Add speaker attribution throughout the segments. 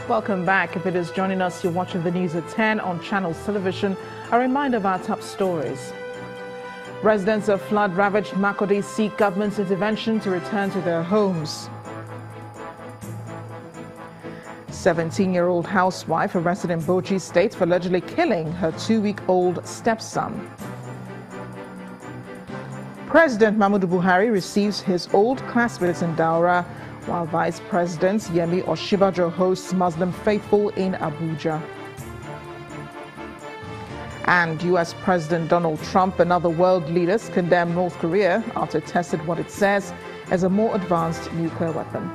Speaker 1: Welcome back. If it is joining us, you're watching the news at 10 on Channels Television. A reminder of our top stories. Residents of flood-ravaged Makurdi seek government's intervention to return to their homes. 17-year-old housewife arrested in Bauchi State for allegedly killing her 2-week-old stepson. President Muhammadu Buhari receives his old classmates in Daura, while Vice President Yemi Osinbajo hosts Muslim faithful in Abuja. And U.S. President Donald Trump and other world leaders condemn North Korea after it tested what it says as a more advanced nuclear weapon.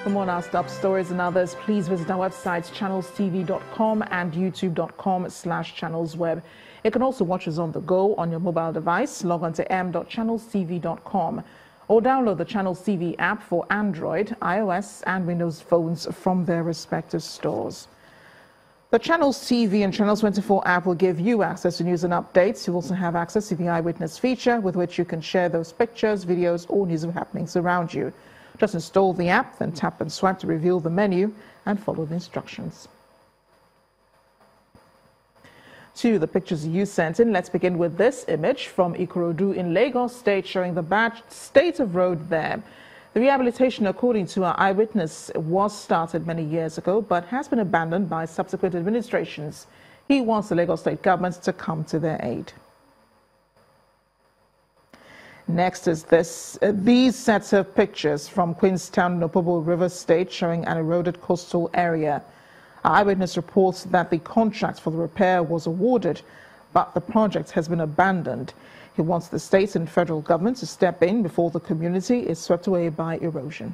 Speaker 1: For more on our top stories and others, please visit our websites channelstv.com and youtube.com/channelsweb. You can also watch us on the go on your mobile device. Log on to m.channelstv.com or download the Channels TV app for Android, iOS and Windows phones from their respective stores. The Channels TV and Channels 24 app will give you access to news and updates. You'll also have access to the Eyewitness feature with which you can share those pictures, videos or news of happenings around you. Just install the app, then tap and swipe to reveal the menu and follow the instructions. To the pictures you sent in, let's begin with this image from Ikorodu in Lagos State showing the bad state of road there. The rehabilitation, according to our Eyewitness, was started many years ago but has been abandoned by subsequent administrations. He wants the Lagos State government to come to their aid. Next is these sets of pictures from Queenstown in Opobo River State showing an eroded coastal area. Our Eyewitness reports that the contract for the repair was awarded, but the project has been abandoned. He wants the state and federal government to step in before the community is swept away by erosion.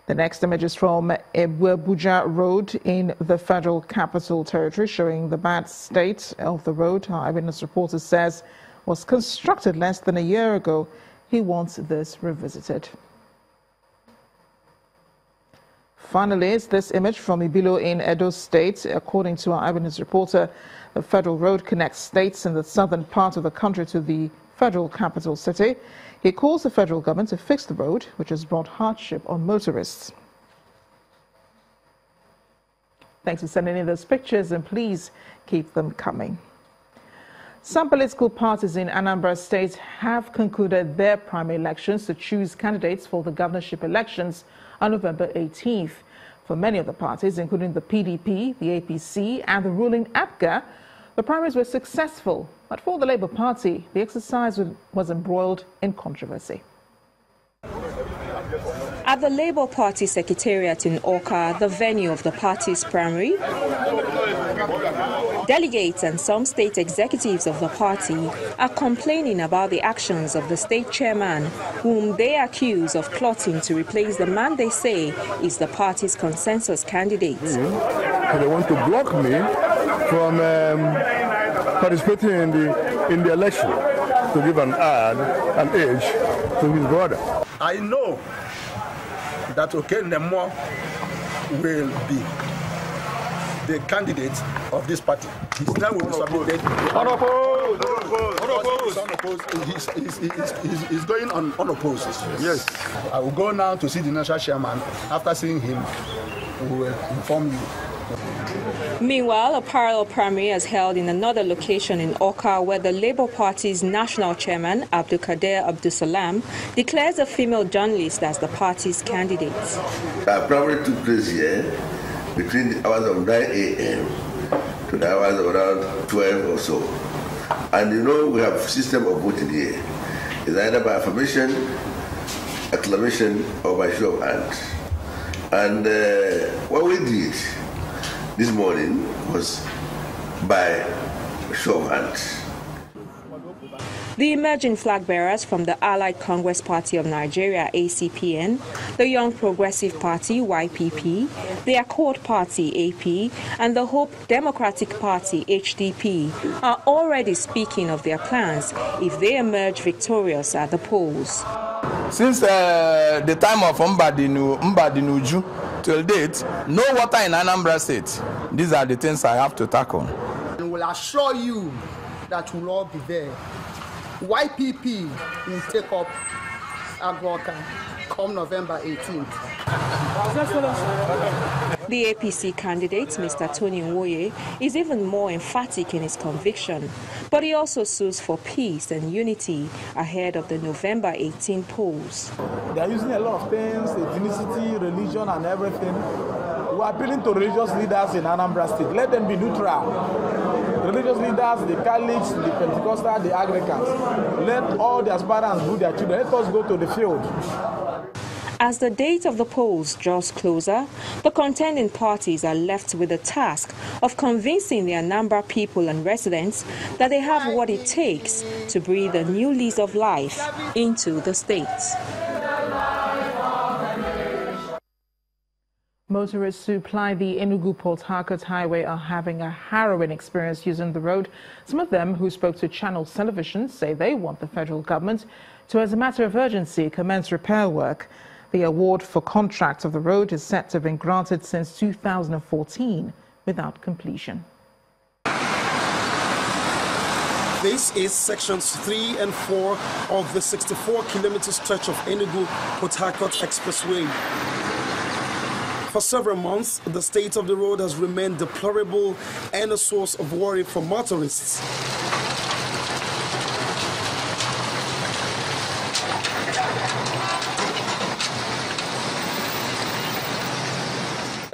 Speaker 1: The next image is from Enugu-Port Road in the Federal Capital Territory, showing the bad state of the road. Our Eyewitness reporter says was constructed less than a year ago. He wants this revisited. Finally, is this image from Ibilo in Edo State. According to our Eyewitness reporter, the federal road connects states in the southern part of the country to the federal capital city. He calls the federal government to fix the road, which has brought hardship on motorists. Thanks for sending in those pictures, and please keep them coming. Some political parties in Anambra State have concluded their primary elections to choose candidates for the governorship elections on November 18th. For many of the parties, including the PDP, the APC, and the ruling APGA, the primaries were successful. But for the Labour Party, the exercise was embroiled in controversy.
Speaker 2: At the Labour Party Secretariat in Awka, the venue of the party's primary, delegates and some state executives of the party are complaining about the actions of the state chairman, whom they accuse of plotting to replace the man they say is the party's consensus candidate.
Speaker 3: They want to block me from participating in the election to give an age to his brother.
Speaker 4: I know that Okenemo will be the candidate of this party. His name will be submitted. He's going on unopposed.
Speaker 3: Yes.
Speaker 4: I will go now to see the national chairman. After seeing him, we will inform you.
Speaker 2: Meanwhile, a parallel primary is held in another location in Awka, where the Labour Party's national chairman, Abdulkader Abdulsalam, declares a female journalist as the party's candidate.
Speaker 5: Our primary took place here between the hours of 9 a.m. to the hours of around 12 or so. And you know, we have a system of voting here. It's either by affirmation, acclamation, or by show of hands. And what we did this morning was by show of hands.
Speaker 2: The emerging flag bearers from the Allied Congress Party of Nigeria, ACPN, the Young Progressive Party, YPP, the Accord Party, AP, and the Hope Democratic Party, HDP, are already speaking of their plans if they emerge victorious at the polls.
Speaker 6: Since the time of Mbadinuju till date, no water in Anambra State. These are the things I have to tackle.
Speaker 7: I will assure you that we'll all be there. YPP will take up Agwoka come November 18th.
Speaker 2: The APC candidate, Mr. Tony Nwoye, is even more emphatic in his conviction, but he also sues for peace and unity ahead of the November 18 polls.
Speaker 8: They are using a lot of things, ethnicity, religion, and everything. We are appealing to religious leaders in Anambra State. Let them be neutral. Religious leaders, the Catholics, the Pentecostal, the Anglicans. Let all the aspirants do their children. Let us go to the field.
Speaker 2: As the date of the polls draws closer, the contending parties are left with the task of convincing the Anambra people and residents that they have what it takes to breathe a new lease of life into the state.
Speaker 1: Motorists who ply the Enugu-Port Harcourt highway are having a harrowing experience using the road. Some of them who spoke to Channel Television say they want the federal government to, as a matter of urgency, commence repair work. The award for contract of the road is set to have been granted since 2014 without completion.
Speaker 9: This is sections 3 and 4 of the 64-kilometer stretch of Enugu-Port Harcourt Expressway. For several months, the state of the road has remained deplorable and a source of worry for motorists.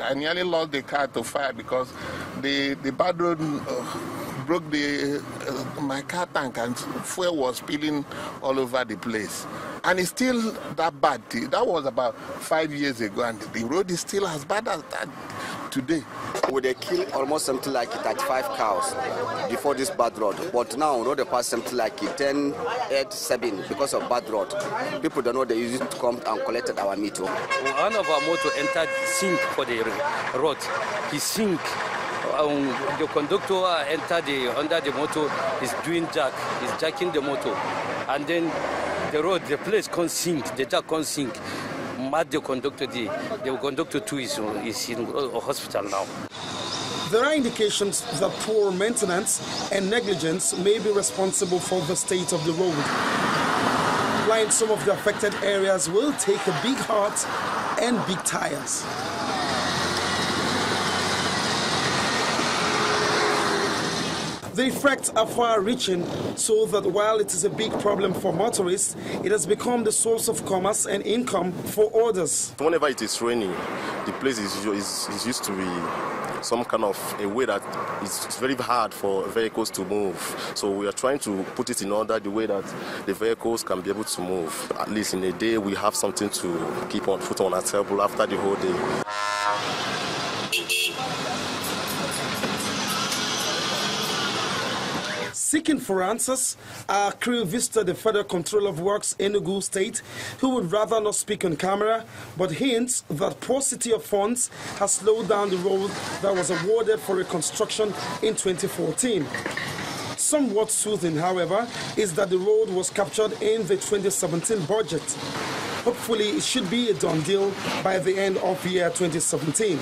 Speaker 10: I nearly lost the car to fire because the bad road broke my car tank and fuel was spilling all over the place. And it's still that bad. That was about 5 years ago, and the road is still as bad as that today.
Speaker 11: They kill almost something like 35 cows before this bad road. But now, they pass something like 10, 8, 7 because of bad road. People don't know they used to come and collect our meat.
Speaker 12: One of our motor entered sink for the road. He sink. The conductor entered under the motor. He's doing jack. He's jacking the motor, and then the road, the place can't sink. The jack can't sink. Mad the conductor. The conductor too is in a hospital now.
Speaker 9: There are indications that poor maintenance and negligence may be responsible for the state of the road. Plying some of the affected areas will take a big heart and big tires. The effects are far-reaching, so that while it is a big problem for motorists, it has become the source of commerce and income for others.
Speaker 13: Whenever it is raining, the place is used to be some kind of a way that it's very hard for vehicles to move. So we are trying to put it in order the way that the vehicles can be able to move. At least in a day, we have something to keep on foot on our table after the whole day.
Speaker 9: Seeking for answers, our crew visited the Federal Controller of Works Enugu State, who would rather not speak on camera, but hints that paucity of funds has slowed down the road that was awarded for reconstruction in 2014. Somewhat soothing, however, is that the road was captured in the 2017 budget. Hopefully, it should be a done deal by the end of year 2017.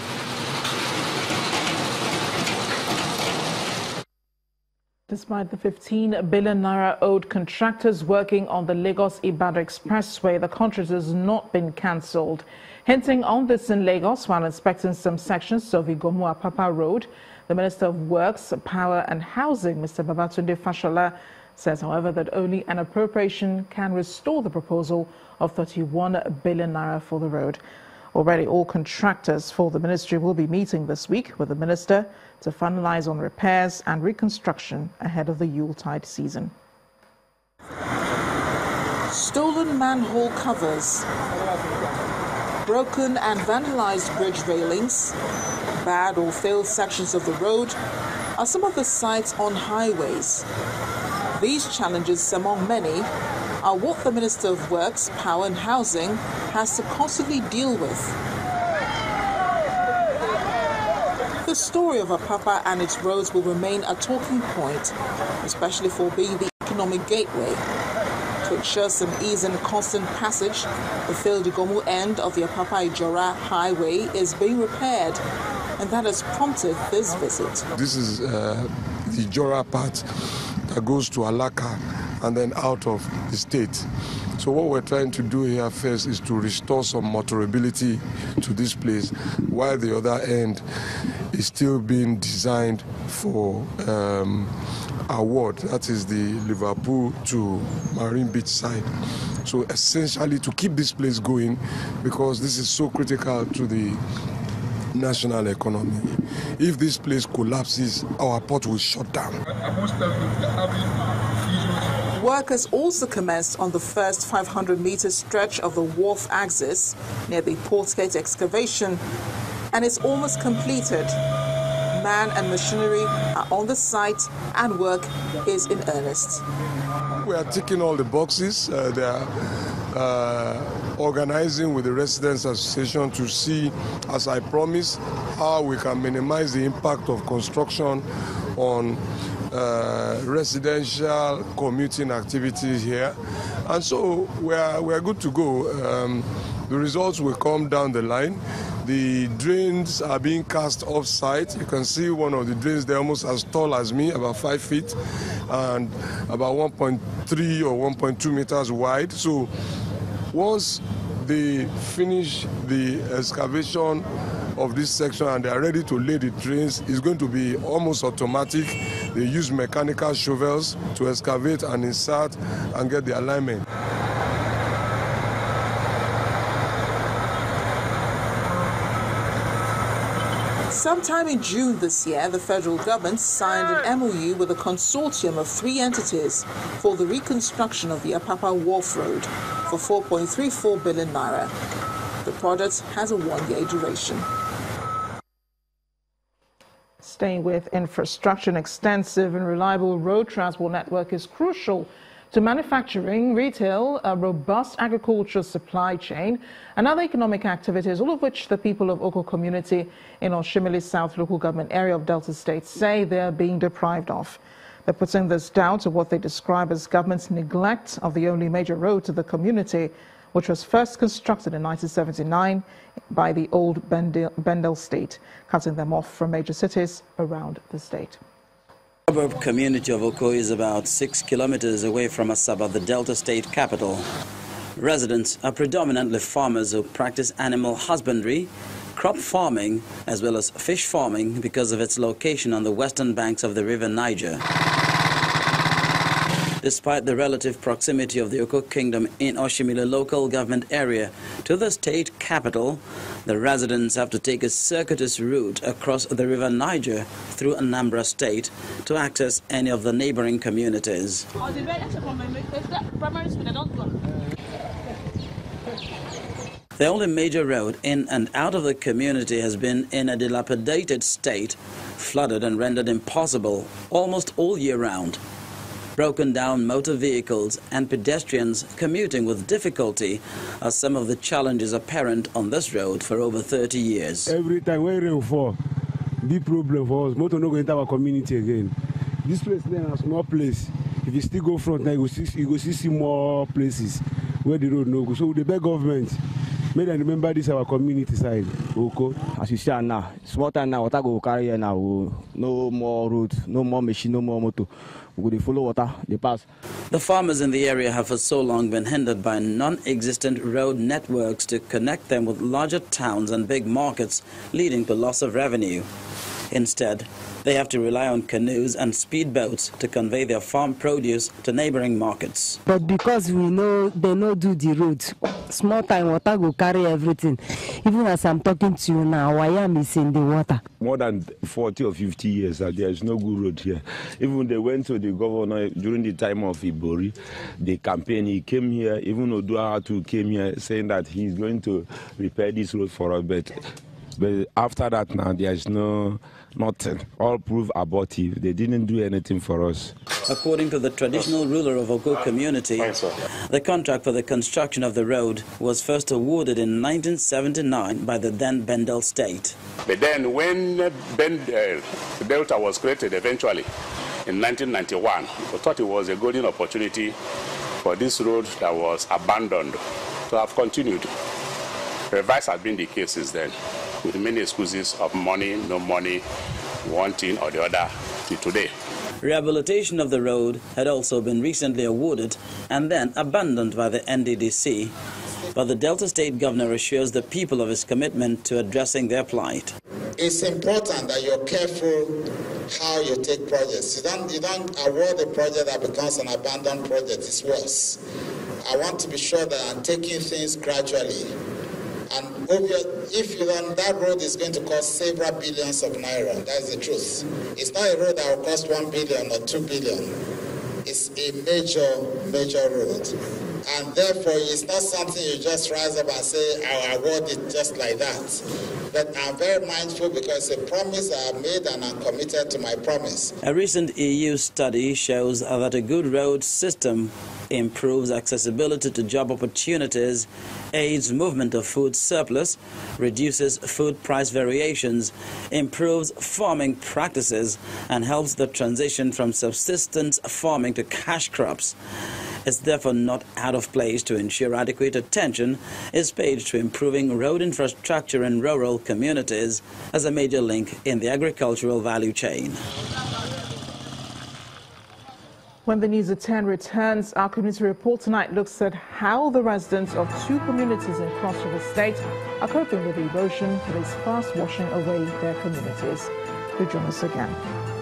Speaker 1: Despite the 15 billion naira owed contractors working on the Lagos-Ibadan Expressway, the contract has not been cancelled. Hinting on this in Lagos while inspecting some sections of Apapa Road, the Minister of Works, Power and Housing, Mr. Babatunde Fashola, says, however, that only an appropriation can restore the proposal of 31 billion naira for the road. Already, all contractors for the ministry will be meeting this week with the minister to finalize on repairs and reconstruction ahead of the Yuletide season. Stolen manhole covers, broken and vandalized bridge railings, bad or failed sections of the road are some of the sights on highways. These challenges, among many, are what the Minister of Works, Power and Housing has to constantly deal with. The story of Apapa and its roads will remain a talking point, especially for being the economic gateway. to ensure some ease in constant passage. The Pt.2 end of the Apapa-Ijora highway is being repaired, and that has prompted this visit.
Speaker 3: This is the Ijora part that goes to Alaka and then out of the state. So what we're trying to do here first is to restore some motorability to this place, while the other end is still being designed for a ward, that is the Liverpool to Marine Beach side. So essentially to keep this place going, because this is so critical to the national economy. If this place collapses, our port will shut down.
Speaker 1: Workers also commenced on the first 500-meter stretch of the wharf axis near the port gate excavation, and it's almost completed. Man and machinery are on the site and work is in earnest.
Speaker 3: We are ticking all the boxes. They are organizing with the Residents Association to see, as I promised, how we can minimize the impact of construction on residential commuting activities here. And so we are good to go. The results will come down the line. The drains are being cast off-site. You can see one of the drains, they're almost as tall as me, about 5 feet, and about 1.3 or 1.2 meters wide. So once they finish the excavation of this section and they are ready to lay the drains, it's going to be almost automatic. They use mechanical shovels to excavate and insert and get the alignment.
Speaker 1: Sometime in June this year, the federal government signed an MOU with a consortium of 3 entities for the reconstruction of the Apapa Wharf Road for 4.34 billion naira. The project has a 1-year duration. Staying with infrastructure, an extensive and reliable road transport network is crucial to manufacturing, retail, a robust agricultural supply chain, and other economic activities, all of which the people of Oko community in Oshimili South local government area of Delta State say they're being deprived of. They're putting this down to what they describe as government's neglect of the only major road to the community, which was first constructed in 1979 by the old Bendel state, cutting them off from major cities around the state.
Speaker 14: The suburb community of Oko is about 6 kilometers away from Asaba, the Delta State capital. Residents are predominantly farmers who practice animal husbandry, crop farming, as well as fish farming because of its location on the western banks of the river Niger. Despite the relative proximity of the Oko Kingdom in Oshimili local government area to the state capital, the residents have to take a circuitous route across the river Niger through Anambra State to access any of the neighboring communities. The only major road in and out of the community has been in a dilapidated state, flooded and rendered impossible almost all year round. Broken down motor vehicles and pedestrians commuting with difficulty are some of the challenges apparent on this road for over 30 years.
Speaker 15: Every time when rain fall, big problem for us. Motor no go enter our community again. This place is a small place. If you still go front now, you go see more places where the road no go. So the beg government, may they remember this our community side. Oko.
Speaker 16: As you see now, small time now, water go carry here now. No more road, no more machine, no more motor. We go follow water, they pass.
Speaker 14: The farmers in the area have for so long been hindered by non-existent road networks to connect them with larger towns and big markets, leading to loss of revenue. Instead, they have to rely on canoes and speedboats to convey their farm produce to neighboring markets.
Speaker 17: But because we know they no do the road, small time water go carry everything. Even as I'm talking to you now, I am is in the water.
Speaker 18: More than 40 or 50 years that there is no good road here. Even they went to the governor during the time of Ibori, the campaign, he came here, even Oduahatu came here saying that he's going to repair this road for us, but after that now there is nothing. All prove abortive. They didn't do anything for us.
Speaker 14: According to the traditional ruler of Oko community, the contract for the construction of the road was first awarded in 1979 by the then Bendel state.
Speaker 19: But then when Delta was created eventually in 1991, we thought it was a golden opportunity for this road that was abandoned to have continued. Reverse has been the case since then, with many excuses of money, no money, one thing or the other till today.
Speaker 14: Rehabilitation of the road had also been recently awarded and then abandoned by the NDDC, but the Delta State governor assures the people of his commitment to addressing their plight.
Speaker 20: It's important that you're careful how you take projects. You don't award a project that becomes an abandoned project. It's worse. I want to be sure that I'm taking things gradually. And if you don't, that road is going to cost several billions of naira. That's the truth. It's not a road that will cost 1 billion or 2 billion. It's a major road. And therefore, it's not something you just rise up and say, I'll award it just like that. But I'm very mindful because it's a promise I have made and I'm committed to my promise.
Speaker 14: A recent EU study shows that a good road system improves accessibility to job opportunities, aids movement of food surplus, reduces food price variations, improves farming practices, and helps the transition from subsistence farming to cash crops. It's therefore not out of place to ensure adequate attention is paid to improving road infrastructure in rural communities as a major link in the agricultural value chain.
Speaker 1: When the News at 10 returns, our community report tonight looks at how the residents of two communities in Cross River State are coping with the erosion that is fast washing away their communities. Do join us again.